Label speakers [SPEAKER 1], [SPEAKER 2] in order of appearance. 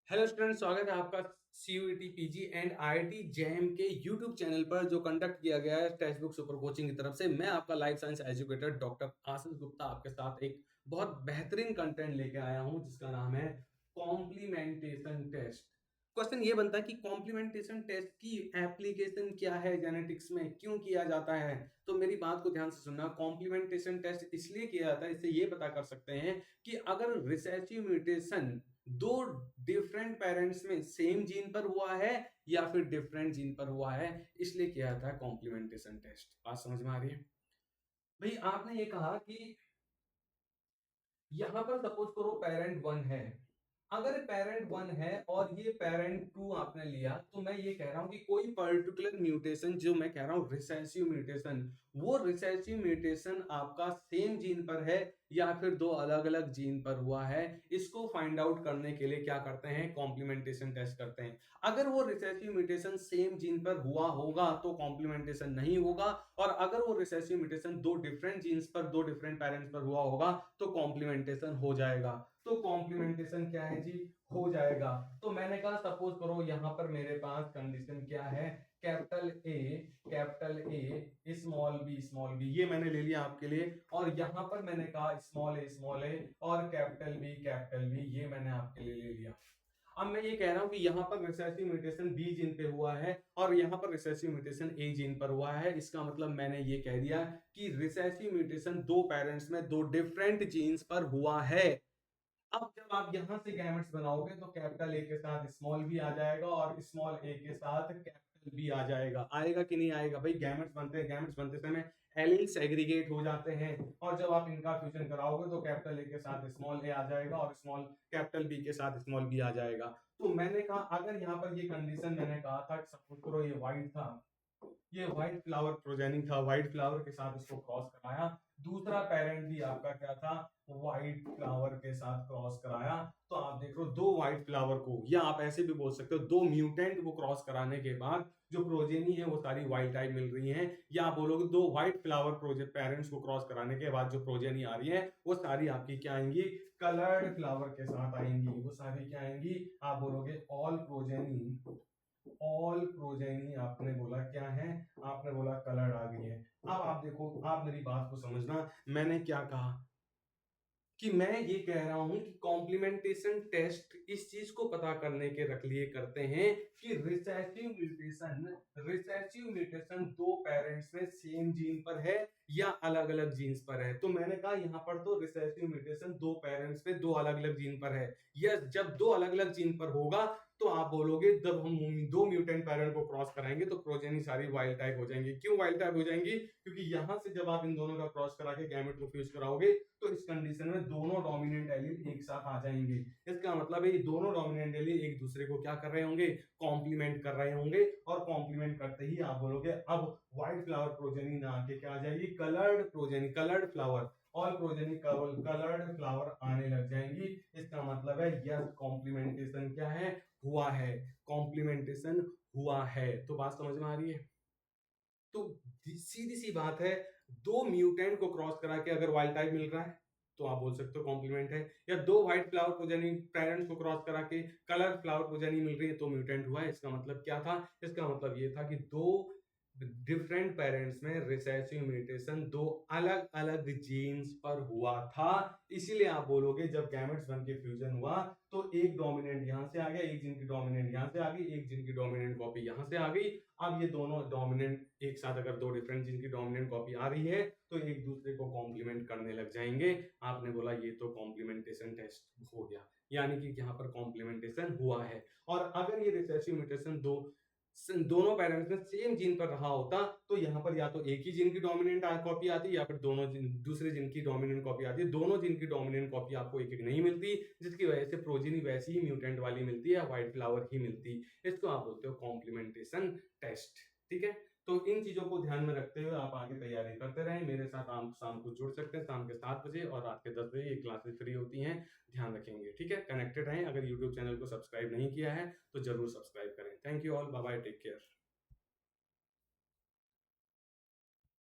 [SPEAKER 1] Hello student, स्वागत है आपका CUET PG and IIT JM के यूट्यूब चैनल पर जो कंडक्ट किया गया है टेक्स्ट बुक सुपर कोचिंग की तरफ से। मैं आपका life science educator doctor Ashish Gupta आपके साथ एक बहुत बेहतरीन कंटेंट लेके आया हूं जिसका नाम है कॉम्प्लीमेंटेशन टेस्ट। क्वेश्चन ये बनता है कि कॉम्प्लीमेंटेशन टेस्ट की एप्लीकेशन क्या है, जेनेटिक्स में क्यों किया जाता है। तो मेरी बात को ध्यान से सुनना। कॉम्प्लीमेंटेशन टेस्ट इसलिए किया जाता है, इससे ये पता कर सकते हैं कि अगर रिसेसिव म्यूटेशन दो डिफरेंट पेरेंट्स में सेम जीन पर हुआ है या फिर डिफरेंट जीन पर हुआ है, इसलिए किया जाता है कॉम्प्लीमेंटेशन टेस्ट। बात समझ में आ रही है भाई? आपने ये कहा कि यहां पर सपोज करो पेरेंट वन है। अगर पेरेंट वन है और ये पेरेंट टू आपने लिया, तो मैं ये कह रहा हूं कि कोई पर्टिकुलर म्यूटेशन, जो मैं कह रहा हूं रिसेसिव म्यूटेशन, वो रिसेसिव म्यूटेशन आपका सेम जीन पर है या फिर दो अलग अलग जीन पर हुआ है। इसको फाइंड आउट करने के लिए क्या करते हैं? कॉम्प्लीमेंटेशन टेस्ट करते हैं। अगर वो रिसेसिव म्यूटेशन सेम जीन पर हुआ होगा तो कॉम्प्लीमेंटेशन नहीं होगा, और अगर वो रिसेसिव म्यूटेशन दो डिफरेंट जीन्स पर, दो डिफरेंट पेरेंट्स पर हुआ होगा तो कॉम्प्लीमेंटेशन हो जाएगा। तो कॉम्प्लीमेंटेशन क्या है जी? हो जाएगा। तो मैंने कहा सपोज करो यहां पर मेरे पास कंडीशन क्या है, कैपिटल ए स्मॉल बी, ये मैंने ले लिया आपके लिए। और यहां पर मैंने कहा स्मॉल ए और कैपिटल बी, ये मैंने आपके लिए ले लिया। अब मैं ये कह रहा हूं कि यहाँ पर रिसेसिव म्यूटेशन बी जीन पे हुआ है और यहाँ पर रिसेसिव म्यूटेशन ए जीन पर हुआ है। इसका मतलब मैंने ये कह दिया कि रिसेसिव म्यूटेशन दो पेरेंट्स में दो डिफरेंट जीन्स पर हुआ है। अब जब आप यहां से गैमेट्स बनाओगे तो कैपिटल ए के साथ स्मॉल बी आ जाएगा और स्मॉल ए के साथ कैपिटल बी आ जाएगा। आएगा कि नहीं आएगा भाई? गैमेट्स बनते हैं, गैमेट्स बनते समय एलील सेग्रीगेट हो जाते हैं, और जब आप इनका फ्यूजन कराओगे तो कैपिटल ए के साथ स्मॉल ए आ जाएगा और स्मॉल कैपिटल बी के साथ स्मॉल बी आ जाएगा। तो मैंने कहा अगर यहाँ पर ये कंडीशन मैंने कहा था, सपोज करो ये व्हाइट था, ये व्हाइट फ्लावर प्रोजेनिंग था, व्हाइट फ्लावर के साथ इसको क्रॉस कराया। दूसरा पेरेंट भी आपका क्या था? व्हाइट फ्लावर के साथ क्रॉस कराया। तो आप देख लो दो व्हाइट फ्लावर को, या आप ऐसे भी बोल सकते हो दो म्यूटेंट को क्रॉस कराने के बाद जो प्रोजेनी है वो सारी वाइल्ड टाइप मिल रही है। या आप बोलोगे दो व्हाइट फ्लावर प्रोजेक्ट पेरेंट्स को क्रॉस कराने के बाद जो प्रोजेनी आ रही है वो सारी आपकी क्या आएंगी? कलर्ड फ्लावर के साथ आएंगी। वो सारी क्या आएंगी? आप बोलोगे ऑल प्रोजेनी आपने बोला क्या है? आपने बोला कलर्ड आ गई है। अब आप देखो, आप मेरी बात को समझना। मैंने क्या कहा कि मैं ये कह रहा हूं कि कॉम्प्लीमेंटेशन टेस्ट इस चीज को पता करने के रख लिए करते हैं कि रिसेसिव म्यूटेशन दो पेरेंट्स में सेम जीन पर है या अलग अलग जीन्स पर है। तो मैंने कहा यहां पर तो रिसेसिव म्यूटेशन दो पेरेंट्स में दो अलग अलग जीन पर है। यस, जब दो अलग अलग जीन पर होगा तो आप बोलोगे जब हम दो म्यूटेंट पेरेंट को क्रॉस कराएंगे तो प्रोजेनी सारी वाइल्ड टाइप हो जाएंगी। क्यों वाइल्ड टाइप हो जाएंगी? क्योंकि यहां से जब आप इन दोनों का क्रॉस करा के गैमेट को फ्यूज कराओगे तो इस कंडीशन में दोनों डोमिनेंट एलील एक साथ आ जाएंगे। इसका मतलब है ये दोनों डोमिनेंट एलील एक दूसरे को क्या कर रहे होंगे? कॉम्प्लीमेंट कर रहे होंगे। और कॉम्प्लीमेंट करते ही आप बोलोगे अब व्हाइट फ्लावर प्रोजेनी ना आके क्या आ जाएगी? Coloured progeny, coloured flower, all progeny coloured flower आने लग जाएंगी। इसका मतलब है यस, कॉम्प्लीमेंटेशन क्या है? हुआ है। कॉम्प्लीमेंटेशन हुआ है। तो बात समझ में आ रही है? तो सीधी सी बात है, दो म्यूटेंट को क्रॉस करा के अगर वाइल्ड टाइप मिल रहा है तो आप बोल सकते हो कॉम्प्लीमेंट है। या दो व्हाइट फ्लावर प्रोजेनी पेरेंट्स को क्रॉस करा के कलर फ्लावर प्रोजेनी मिल रही है तो म्यूटेंट हुआ है। इसका मतलब क्या था? इसका मतलब ये था कि दो डिफरेंट पेरेंट्स में रिसेसिव म्यूटेशन दो अलग अलग जीन्स पर हुआ था। इसीलिए आप बोलोगे जब गैमेट्स बन के फ्यूजन हुआ तो एक डोमिनेंट यहां से आ गया, एक जीन की डोमिनेंट यहां से आ गई, एक जीन की डोमिनेंट कॉपी यहां से आ गई। अब ये दोनों डोमिनेंट एक साथ, अगर दो डिफरेंट जीन की डोमिनेंट कॉपी आ रही है तो एक दूसरे को कॉम्प्लीमेंट करने लग जाएंगे। आपने बोला ये तो कॉम्प्लीमेंटेशन टेस्ट हो गया, यानी कि यहाँ पर कॉम्प्लीमेंटेशन हुआ है। और अगर ये रिसेसिव म्यूटेशन दोनों पेरेंट्स में सेम जीन पर रहा होता तो यहाँ पर या तो एक ही जीन की डोमिनेंट कॉपी आती या फिर दोनों दूसरे जीन की डोमिनेंट कॉपी आती है। दोनों जीन की डोमिनेंट कॉपी आपको एक एक नहीं मिलती, जिसकी वजह से प्रोजेनी वैसी ही म्यूटेंट वाली मिलती है, व्हाइट फ्लावर ही मिलती। इसको आप बोलते हो कॉम्प्लीमेंटेशन टेस्ट। ठीक है? तो इन चीजों को ध्यान में रखते हुए आप आगे तैयारी करते रहें। मेरे साथ आप शाम को जुड़ सकते हैं, शाम के 7 बजे और रात के 10 बजे ये क्लासेस फ्री होती हैं। ध्यान रखेंगे, ठीक है? कनेक्टेड रहें। अगर यूट्यूब चैनल को सब्सक्राइब नहीं किया है तो जरूर सब्सक्राइब करें। Thank you all, bye bye, take care.